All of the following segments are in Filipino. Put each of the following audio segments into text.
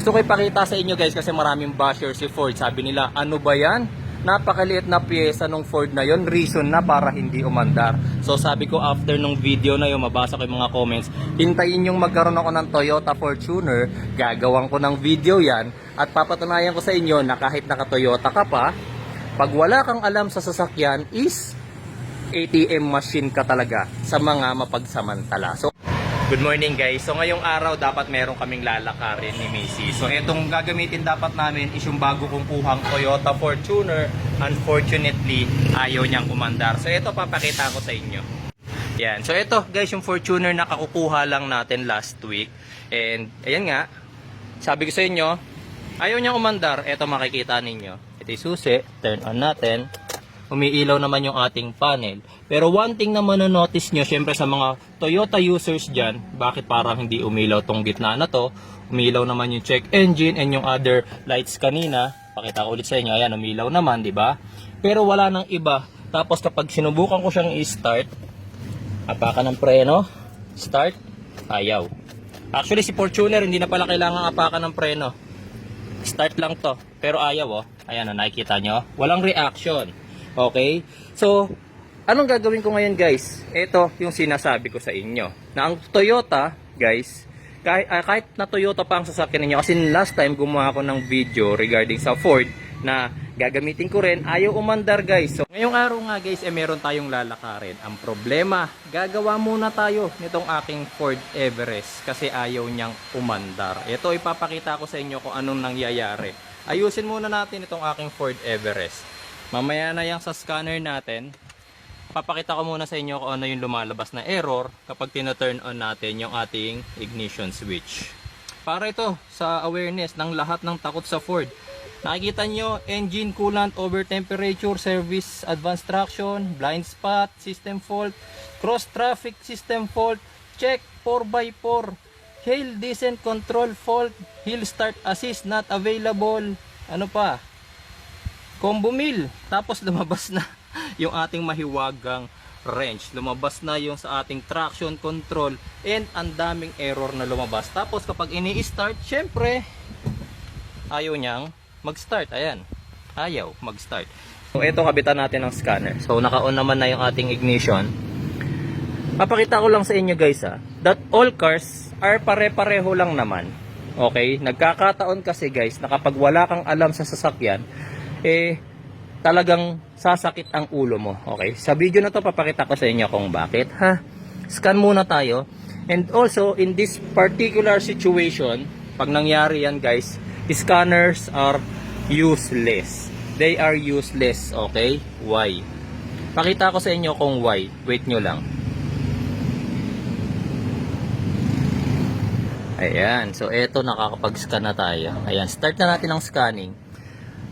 Gusto ko ipakita sa inyo guys kasi maraming basher si Ford. Sabi nila, ano ba yan? Napakaliit na pyesa ng Ford na yon, reason na para hindi umandar. So sabi ko after nung video na yun, mabasa ko yung mga comments, hintayin yung magkaroon ako ng Toyota Fortuner, gagawan ko ng video yan, at papatunayan ko sa inyo na kahit naka-Toyota ka pa, pag wala kang alam sa sasakyan is ATM machine ka talaga sa mga mapagsamantala. So good morning guys. So ngayong araw dapat meron kaming lalakarin ni Missy. So itong gagamitin dapat namin is yung bago kong kuhang Toyota Fortuner. Unfortunately, ayaw niyang umandar. So ito papakita ko sa inyo. Yan. So ito guys yung Fortuner na kakukuha lang natin last week. And ayan nga, sabi ko sa inyo, ayaw niyang umandar. Ito makikita ninyo. Ito yung susi. Turn on natin. Umiilaw naman yung ating panel. Pero one thing naman na notice nyo, syempre sa mga Toyota users dyan, bakit parang hindi umilaw tong gitna na to? Umilaw naman yung check engine and yung other lights kanina. Pakita ko ulit sa inyo, ayan, umilaw naman, di ba? Pero wala nang iba. Tapos kapag sinubukan ko siyang i-start, apakan ng preno, start, ayaw. Actually si Fortuner, hindi na pala kailangan apakan ng preno. Start lang to, pero ayaw oh. Ayan, nakikita nyo, walang reaction. Okay? So, anong gagawin ko ngayon guys? Ito yung sinasabi ko sa inyo. Na ang Toyota, guys, kahit na Toyota pa ang sasakyan ninyo, kasi last time gumawa ako ng video regarding sa Ford na gagamitin ko rin, ayaw umandar guys. So, ngayong araw nga guys, meron tayong lalakarin. Ang problema, gagawa muna tayo nitong aking Ford Everest kasi ayaw niyang umandar. Ito ipapakita ko sa inyo kung anong nangyayari. Ayusin muna natin itong aking Ford Everest. Mamaya na yung sa scanner natin, papakita ko muna sa inyo kung ano yung lumalabas na error kapag tina-turn on natin yung ating ignition switch. Para ito sa awareness ng lahat ng takot sa Ford. Nakikita nyo, engine coolant over temperature, service advanced traction, blind spot, system fault, cross traffic system fault, check 4x4, hail descent control fault, hill start assist not available, ano pa? Combo mill. Tapos lumabas na yung ating mahiwagang wrench. Lumabas na yung sa ating traction control. And ang daming error na lumabas. Tapos kapag ini-start, syempre, ayaw niyang mag-start. Ayan. Ayaw mag-start. So ito, kabitan natin ng scanner. So naka-on naman na yung ating ignition. Papakita ko lang sa inyo guys that all cars are pare-pareho lang naman. Okay? Nagkakataon kasi guys na kapag wala kang alam sa sasakyan, talagang sasakit ang ulo mo. Okay, sa video na to papakita ko sa inyo kung bakit ha. Scan muna tayo. And also in this particular situation, pag nangyari yan guys, scanners are useless. They are useless. Okay, why? Pakita ko sa inyo kung why. Wait nyo lang. Ayan, so eto, nakakapag-scan na tayo. Ayan, start na natin ang scanning.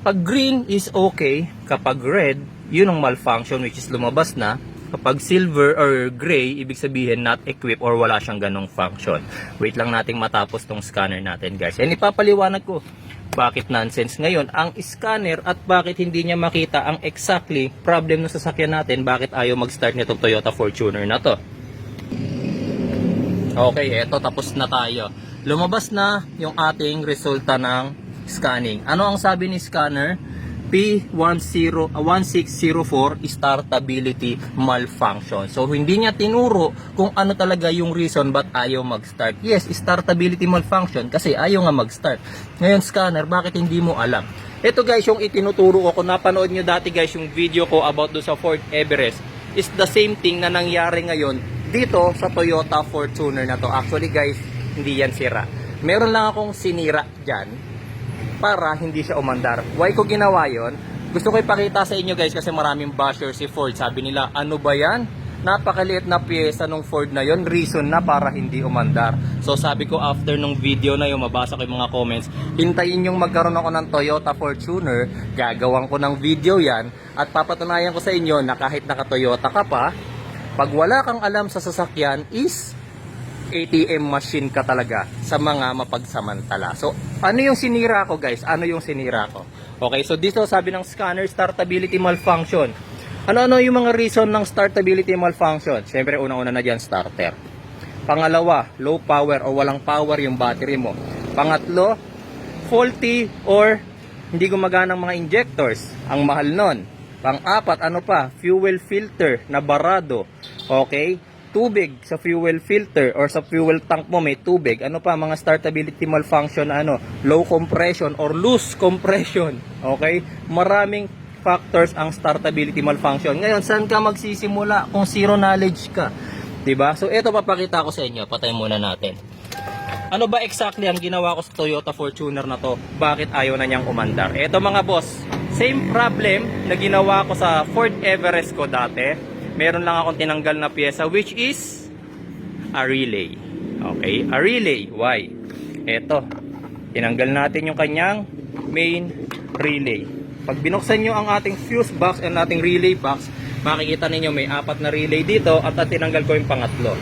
Pag green is okay, kapag red, yun ang malfunction which is lumabas na. Kapag silver or gray, ibig sabihin not equipped or wala siyang ganong function. Wait lang nating matapos tong scanner natin guys. And ipapaliwanag ko bakit nonsense ngayon ang scanner at bakit hindi niya makita ang exactly problem ng sasakyan natin, bakit ayaw mag-start nitong Toyota Fortuner na to. Okay, eto tapos na tayo. Lumabas na yung ating resulta ng scanning. Ano ang sabi ni scanner? P1604 startability malfunction. So hindi niya tinuro kung ano talaga yung reason ba't ayaw mag-start. Yes, startability malfunction kasi ayaw nga mag-start. Ngayon scanner, bakit hindi mo alam? Ito guys yung itinuturo ko. Kung napanood nyo dati guys yung video ko about do sa Ford Everest, is the same thing na nangyari ngayon dito sa Toyota Fortuner na to. Actually guys, hindi yan sira. Meron lang akong sinira dyan para hindi siya umandar. Why ko ginawa yon? Gusto ko ipakita sa inyo guys kasi maraming basher si Ford. Sabi nila, ano ba yan? Napakaliit na pyesa ng Ford na yon, reason na para hindi umandar. So sabi ko after nung video na yung mabasa ko yung mga comments, hintayin yung magkaroon ako ng Toyota Fortuner, gagawan ko ng video yan, at papatunayan ko sa inyo na kahit naka-Toyota ka pa, pag wala kang alam sa sasakyan is ATM machine ka talaga sa mga mapagsamantala. So, ano yung sinira ko guys? Ano yung sinira ko? Okay, so dito sabi ng scanner, startability malfunction. Ano-ano yung mga reason ng startability malfunction? Siyempre, una-una na dyan, starter. Pangalawa, low power o walang power yung battery mo. Pangatlo, faulty or hindi gumagana ang mga injectors. Ang mahal nun. Pang-apat, ano pa? Fuel filter na barado. Okay? Tubig sa fuel filter or sa fuel tank mo may tubig. Ano pa? Mga startability malfunction na ano? Low compression or loose compression. Okay? Maraming factors ang startability malfunction. Ngayon, saan ka magsisimula kung zero knowledge ka? Diba? So, ito papakita ko sa inyo. Patay muna natin. Ano ba exactly ang ginawa ko sa Toyota Fortuner na to? Bakit ayaw na niyang umandar? Ito mga boss, same problem na ginawa ko sa Ford Everest ko dati. Meron lang akong tinanggal na pyesa which is a relay. Okay? A relay. Why? Ito. Tinanggal natin yung kanyang main relay. Pag binuksan nyo ang ating fuse box and ating relay box, makikita ninyo may 4 na relay dito at tinanggal ko yung pangatlo.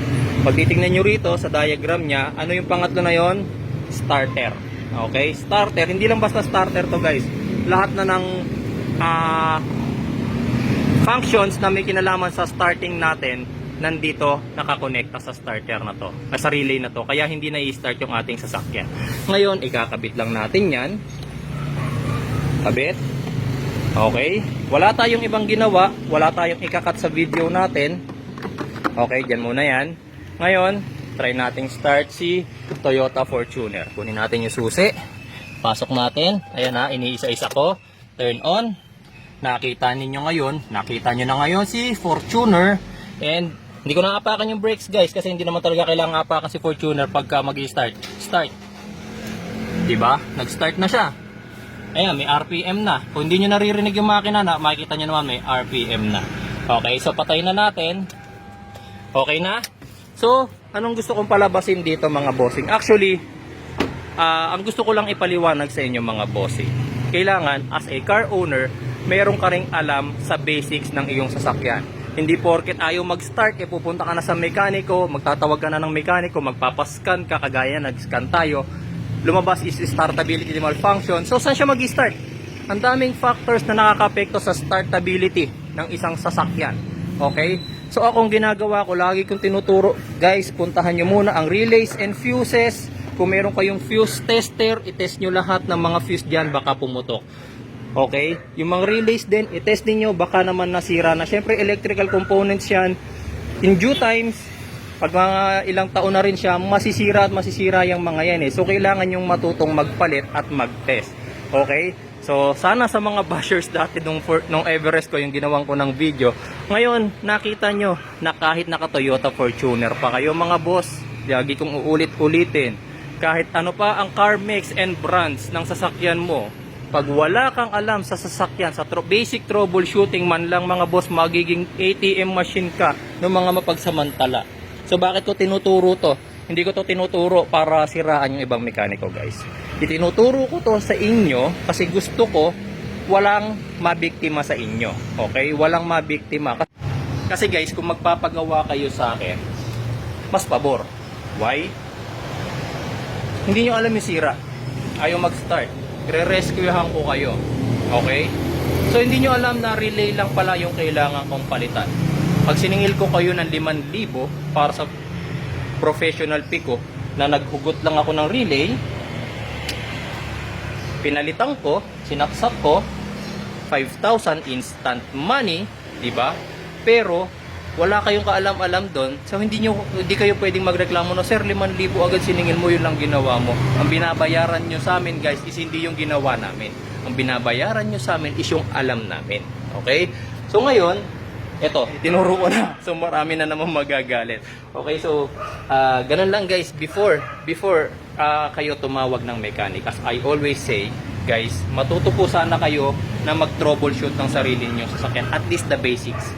Pag titingnan nyo rito sa diagram nya, ano yung pangatlo na yon? Starter. Okay? Starter. Hindi lang basta starter to guys. Lahat na ng functions na may kinalaman sa starting natin, nandito nakakonekta sa starter na to, sa relay na to. Kaya hindi na i-start yung ating sasakyan. Ngayon, ikakabit lang natin yan. Kabit. Okay. Wala tayong ibang ginawa. Wala tayong ikakat sa video natin. Okay, dyan muna yan. Ngayon, try nating start si Toyota Fortuner. Kunin natin yung susi. Pasok natin. Ayan na, iniisa-isa ko. Turn on. Nakita ninyo ngayon, nakita nyo na ngayon si Fortuner. And hindi ko naapakan yung brakes guys kasi hindi naman talaga kailangan apakan si Fortuner pagka mag-start. Start. Diba? Nag-start na siya. Ayan, may RPM na. Kung hindi nyo naririnig yung makina na, makikita nyo naman may RPM na. Okay, so patay na natin. Okay na? So, anong gusto kong palabasin dito mga bossing? Actually, ang gusto ko lang ipaliwanag sa inyo mga bossing. Kailangan, as a car owner, meron ka ring alam sa basics ng iyong sasakyan. Hindi porket ayaw mag-start, pupunta ka na sa mekaniko, magtatawag ka na ng mekaniko, magpapascan ka, kagaya nag-scan tayo. Lumabas is startability malfunction. So, saan siya mag-start? Ang daming factors na nakaka-apekto sa startability ng isang sasakyan. Okay? So, akong ginagawa ko, lagi kong tinuturo, guys, puntahan nyo muna ang relays and fuses. Kung meron kayong fuse tester, itest nyo lahat ng mga fuse dyan, baka pumutok. Okay? Yung mga relays din, itest niyo baka naman nasira na. Siyempre, electrical components yan. In due times, pag mga ilang taon na rin siya, masisira at masisira yung mga yan eh. So, kailangan yung matutong magpalit at mag-test. Okay? So, sana sa mga bashers dati nung Everest ko, yung ginawan ko ng video, ngayon, nakita nyo na kahit naka Toyota Fortuner pa kayo mga boss, lagi kong uulit-ulitin, kahit ano pa ang car makes and brands ng sasakyan mo, pag wala kang alam sa sasakyan, sa basic troubleshooting man lang mga boss, magiging ATM machine ka ng mga mapagsamantala. So bakit ko tinuturo to? Hindi ko to tinuturo para siraan yung ibang mekaniko guys. Itinuturo ko to sa inyo kasi gusto ko walang mabiktima sa inyo. Okay? Walang mabiktima. Kasi guys, kung magpapagawa kayo sa akin, mas pabor. Why? Hindi nyo alam yung sira. Ayaw mag-start. Re-rescuehan ko kayo. Okay? So, hindi nyo alam na relay lang pala yung kailangan kong palitan. Pag siningil ko kayo ng 5,000 para sa professional pico na naghugot lang ako ng relay, pinalitan ko, sinaksak ko, 5,000 instant money, diba? Pero, wala kayong kaalam-alam doon, so hindi kayo pwedeng magreklamo na, sir, 5,000 agad siningil mo, yun lang ginawa mo. Ang binabayaran nyo sa amin guys is hindi yung ginawa namin. Ang binabayaran nyo sa amin is yung alam namin. Okay? So ngayon, eto, tinuro ko na. So marami na naman magagalit. Okay, so ganun lang guys, before kayo tumawag ng mechanic, as I always say, guys, matuto po sana kayo na mag-troubleshoot ng sarili nyo sa sasakyan, at least the basics.